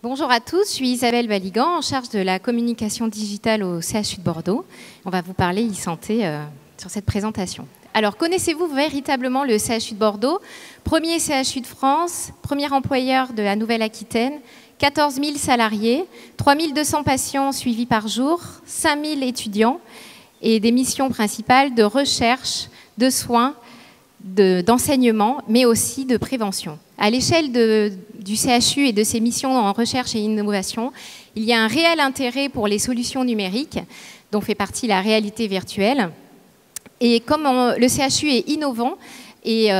Bonjour à tous, je suis Isabelle Baligan, en charge de la communication digitale au CHU de Bordeaux. On va vous parler e-santé sur cette présentation. Alors, connaissez-vous véritablement le CHU de Bordeaux? Premier CHU de France, premier employeur de la Nouvelle-Aquitaine, 14 000 salariés, 3 200 patients suivis par jour, 5 000 étudiants et des missions principales de recherche, de soins, d'enseignement, mais aussi de prévention. À l'échelle du CHU et de ses missions en recherche et innovation, il y a un réel intérêt pour les solutions numériques, dont fait partie la réalité virtuelle. Et comme le CHU est innovant et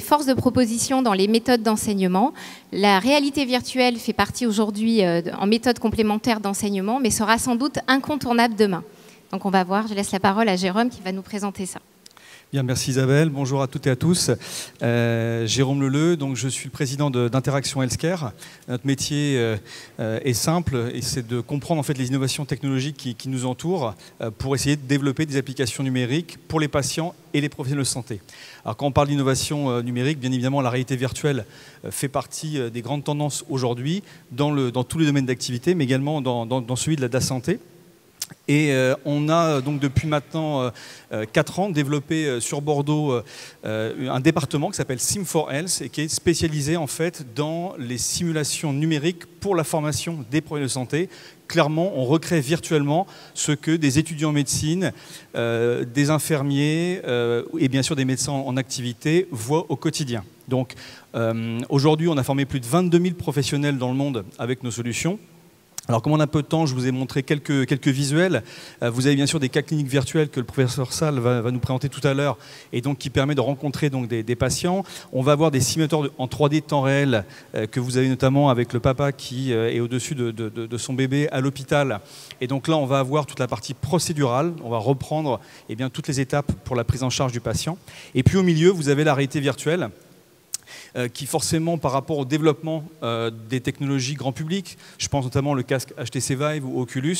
force de proposition dans les méthodes d'enseignement, la réalité virtuelle fait partie aujourd'hui en méthode complémentaire d'enseignement, mais sera sans doute incontournable demain. Donc on va voir, je laisse la parole à Jérôme qui va nous présenter ça. Bien, merci Isabelle. Bonjour à toutes et à tous. Jérôme Leleu, donc je suis le président d'Interaction Healthcare. Notre métier est simple et c'est de comprendre en fait les innovations technologiques qui nous entourent pour essayer de développer des applications numériques pour les patients et les professionnels de santé. Alors quand on parle d'innovation numérique, bien évidemment la réalité virtuelle fait partie des grandes tendances aujourd'hui dans tous les domaines d'activité, mais également dans celui de la santé. Et on a donc depuis maintenant 4 ans développé sur Bordeaux un département qui s'appelle Sim4Health et qui est spécialisé en fait dans les simulations numériques pour la formation des professionnels de santé. Clairement, on recrée virtuellement ce que des étudiants en médecine, des infirmiers et bien sûr des médecins en activité voient au quotidien. Donc aujourd'hui, on a formé plus de 22 000 professionnels dans le monde avec nos solutions. Alors comme on a peu de temps, je vous ai montré quelques visuels. Vous avez bien sûr des cas cliniques virtuels que le professeur Salle va nous présenter tout à l'heure et donc qui permet de rencontrer donc des patients. On va avoir des simulateurs en 3D temps réel que vous avez notamment avec le papa qui est au-dessus de son bébé à l'hôpital. Et donc là, on va avoir toute la partie procédurale. On va reprendre toutes les étapes pour la prise en charge du patient. Et puis au milieu, vous avez la réalité virtuelle qui forcément par rapport au développement des technologies grand public, je pense notamment le casque HTC Vive ou Oculus,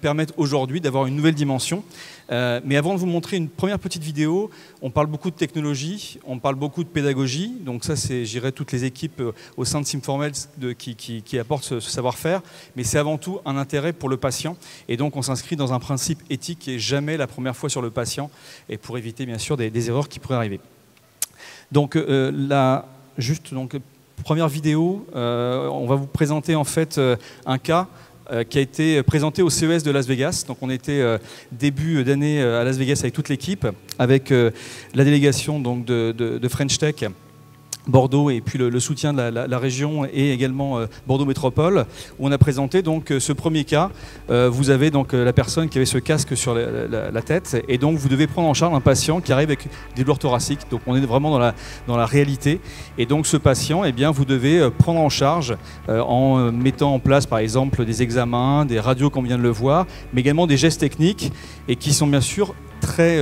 permettent aujourd'hui d'avoir une nouvelle dimension. Mais avant de vous montrer une première petite vidéo, on parle beaucoup de technologie, on parle beaucoup de pédagogie, donc ça c'est, j'irai toutes les équipes au sein de Sim4Health qui apportent ce savoir-faire, mais c'est avant tout un intérêt pour le patient, et donc on s'inscrit dans un principe éthique qui n'est jamais la première fois sur le patient, et pour éviter bien sûr des erreurs qui pourraient arriver. Donc première vidéo, on va vous présenter en fait un cas qui a été présenté au CES de Las Vegas. Donc on était début d'année à Las Vegas avec toute l'équipe, avec la délégation donc, de French Tech Bordeaux et puis le soutien de la région et également Bordeaux Métropole, où on a présenté donc ce premier cas. Vous avez donc la personne qui avait ce casque sur la tête et donc vous devez prendre en charge un patient qui arrive avec des douleurs thoraciques. Donc on est vraiment dans la réalité et donc ce patient, vous devez prendre en charge en mettant en place par exemple des examens, des radios comme on vient de le voir, mais également des gestes techniques et qui sont bien sûr très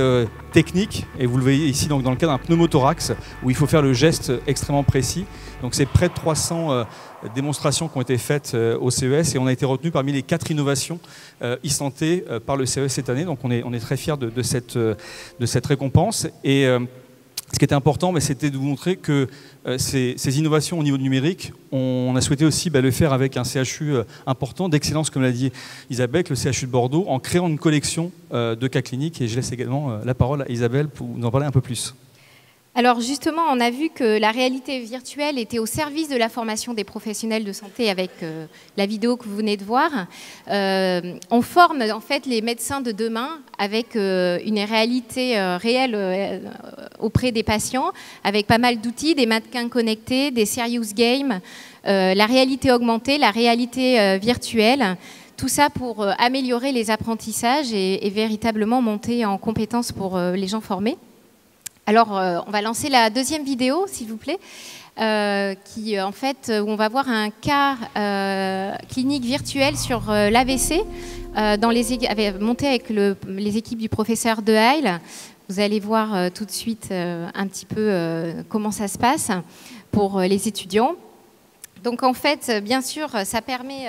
technique, et vous le voyez ici donc, dans le cas d'un pneumothorax où il faut faire le geste extrêmement précis. Donc c'est près de 300 démonstrations qui ont été faites au CES et on a été retenu parmi les 4 innovations e-santé par le CES cette année. Donc on est très fiers de cette récompense. Et ce qui était important, c'était de vous montrer que ces innovations au niveau numérique, on a souhaité aussi le faire avec un CHU important, d'excellence, comme l'a dit Isabelle, le CHU de Bordeaux, en créant une collection de cas cliniques. Et je laisse également la parole à Isabelle pour nous en parler un peu plus. Alors justement, on a vu que la réalité virtuelle était au service de la formation des professionnels de santé avec la vidéo que vous venez de voir. On forme en fait les médecins de demain avec une réalité réelle auprès des patients, avec pas mal d'outils, des mannequins connectés, des serious games, la réalité augmentée, la réalité virtuelle. Tout ça pour améliorer les apprentissages et véritablement monter en compétences pour les gens formés. Alors, on va lancer la deuxième vidéo, s'il vous plaît, où on va voir un cas clinique virtuel sur l'AVC, monté avec les équipes du professeur Dehaille. Vous allez voir tout de suite un petit peu comment ça se passe pour les étudiants. Donc, en fait, bien sûr, ça permet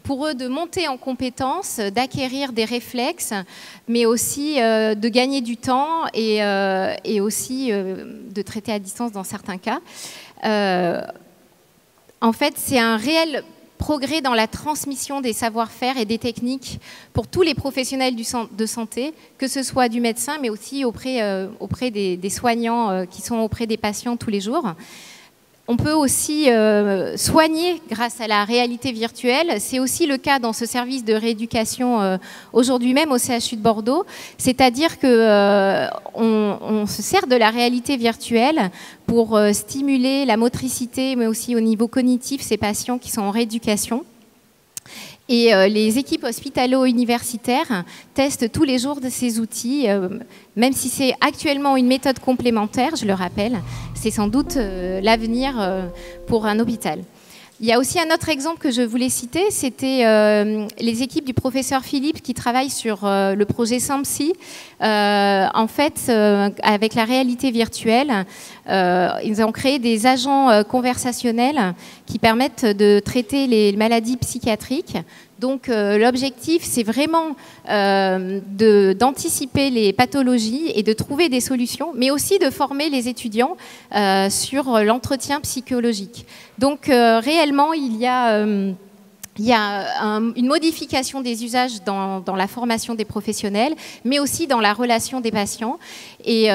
pour eux de monter en compétences, d'acquérir des réflexes, mais aussi de gagner du temps et aussi de traiter à distance dans certains cas. En fait, c'est un réel progrès dans la transmission des savoir-faire et des techniques pour tous les professionnels de santé, que ce soit du médecin, mais aussi auprès des soignants qui sont auprès des patients tous les jours. On peut aussi soigner grâce à la réalité virtuelle. C'est aussi le cas dans ce service de rééducation aujourd'hui même au CHU de Bordeaux. C'est-à-dire qu'on se sert de la réalité virtuelle pour stimuler la motricité, mais aussi au niveau cognitif, ces patients qui sont en rééducation. Et les équipes hospitalo-universitaires testent tous les jours de ces outils, même si c'est actuellement une méthode complémentaire, je le rappelle, c'est sans doute l'avenir pour un hôpital. Il y a aussi un autre exemple que je voulais citer, c'était les équipes du professeur Philippe qui travaillent sur le projet SAMPSI. En fait, avec la réalité virtuelle, ils ont créé des agents conversationnels qui permettent de traiter les maladies psychiatriques. Donc l'objectif, c'est vraiment d'anticiper les pathologies et de trouver des solutions, mais aussi de former les étudiants sur l'entretien psychologique. Donc réellement, il y a une modification des usages dans la formation des professionnels, mais aussi dans la relation des patients. Et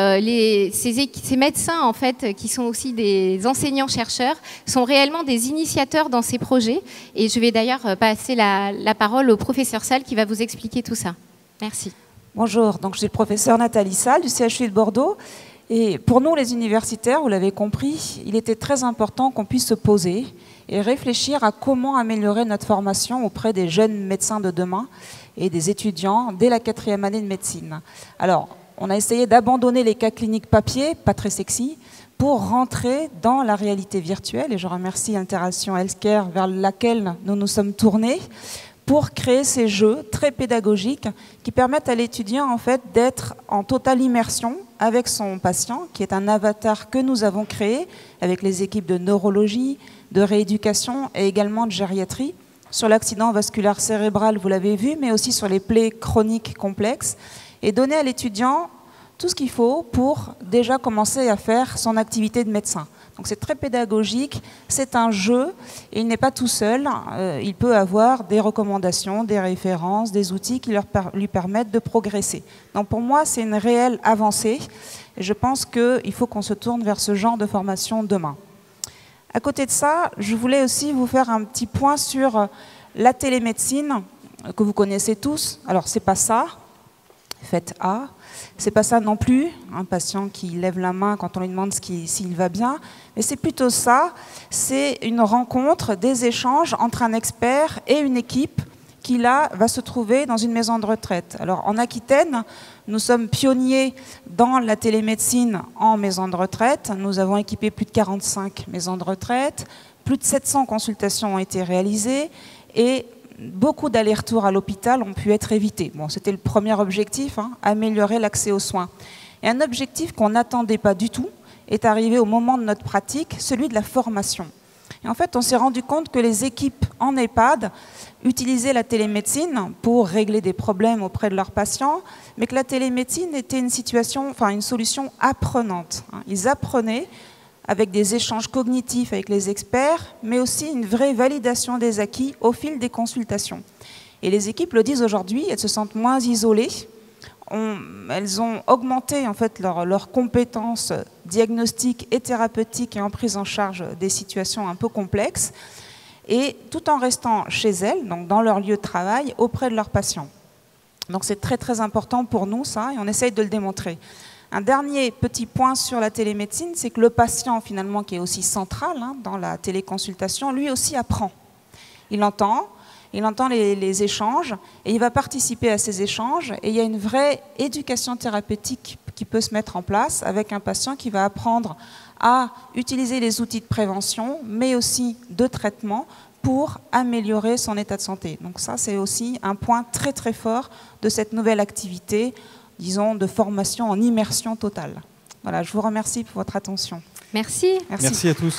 ces médecins, en fait, qui sont aussi des enseignants-chercheurs, sont réellement des initiateurs dans ces projets. Et je vais d'ailleurs passer la parole au professeur Salle qui va vous expliquer tout ça. Merci. Bonjour, donc je suis le professeur Nathalie Salle du CHU de Bordeaux. Et pour nous, les universitaires, vous l'avez compris, il était très important qu'on puisse se poser et réfléchir à comment améliorer notre formation auprès des jeunes médecins de demain et des étudiants dès la 4e année de médecine. Alors, on a essayé d'abandonner les cas cliniques papier, pas très sexy, pour rentrer dans la réalité virtuelle. Et je remercie Interaction Healthcare vers laquelle nous nous sommes tournés pour créer ces jeux très pédagogiques qui permettent à l'étudiant en fait d'être en totale immersion avec son patient, qui est un avatar que nous avons créé avec les équipes de neurologie, de rééducation et également de gériatrie, sur l'accident vasculaire cérébral, vous l'avez vu, mais aussi sur les plaies chroniques complexes, et donner à l'étudiant tout ce qu'il faut pour déjà commencer à faire son activité de médecin. Donc c'est très pédagogique, c'est un jeu, et il n'est pas tout seul, il peut avoir des recommandations, des références, des outils qui lui permettent de progresser. Donc pour moi, c'est une réelle avancée, et je pense qu'il faut qu'on se tourne vers ce genre de formation demain. À côté de ça, je voulais aussi vous faire un petit point sur la télémédecine, que vous connaissez tous. Alors c'est pas ça, faites A. C'est pas ça non plus, un patient qui lève la main quand on lui demande s'il va bien, mais c'est plutôt ça, c'est une rencontre, des échanges entre un expert et une équipe qui là va se trouver dans une maison de retraite. Alors en Aquitaine, nous sommes pionniers dans la télémédecine en maison de retraite, nous avons équipé plus de 45 maisons de retraite, plus de 700 consultations ont été réalisées et beaucoup d'allers-retours à l'hôpital ont pu être évités. Bon, c'était le premier objectif, hein, améliorer l'accès aux soins. Et un objectif qu'on n'attendait pas du tout est arrivé au moment de notre pratique, celui de la formation. Et en fait, on s'est rendu compte que les équipes en EHPAD utilisaient la télémédecine pour régler des problèmes auprès de leurs patients, mais que la télémédecine était une solution apprenante. Ils apprenaient avec des échanges cognitifs avec les experts, mais aussi une vraie validation des acquis au fil des consultations. Et les équipes le disent aujourd'hui, elles se sentent moins isolées, elles ont augmenté en fait leurs compétences diagnostiques et thérapeutiques et en prise en charge des situations un peu complexes, et tout en restant chez elles, donc dans leur lieu de travail, auprès de leurs patients. Donc c'est très très important pour nous ça, et on essaye de le démontrer. Un dernier petit point sur la télémédecine, c'est que le patient, finalement, qui est aussi central hein, dans la téléconsultation, lui aussi apprend. Il entend les échanges et il va participer à ces échanges. Et il y a une vraie éducation thérapeutique qui peut se mettre en place avec un patient qui va apprendre à utiliser les outils de prévention, mais aussi de traitement pour améliorer son état de santé. Donc ça, c'est aussi un point très très fort de cette nouvelle activité, disons, de formation en immersion totale. Voilà, je vous remercie pour votre attention. Merci. Merci à tous.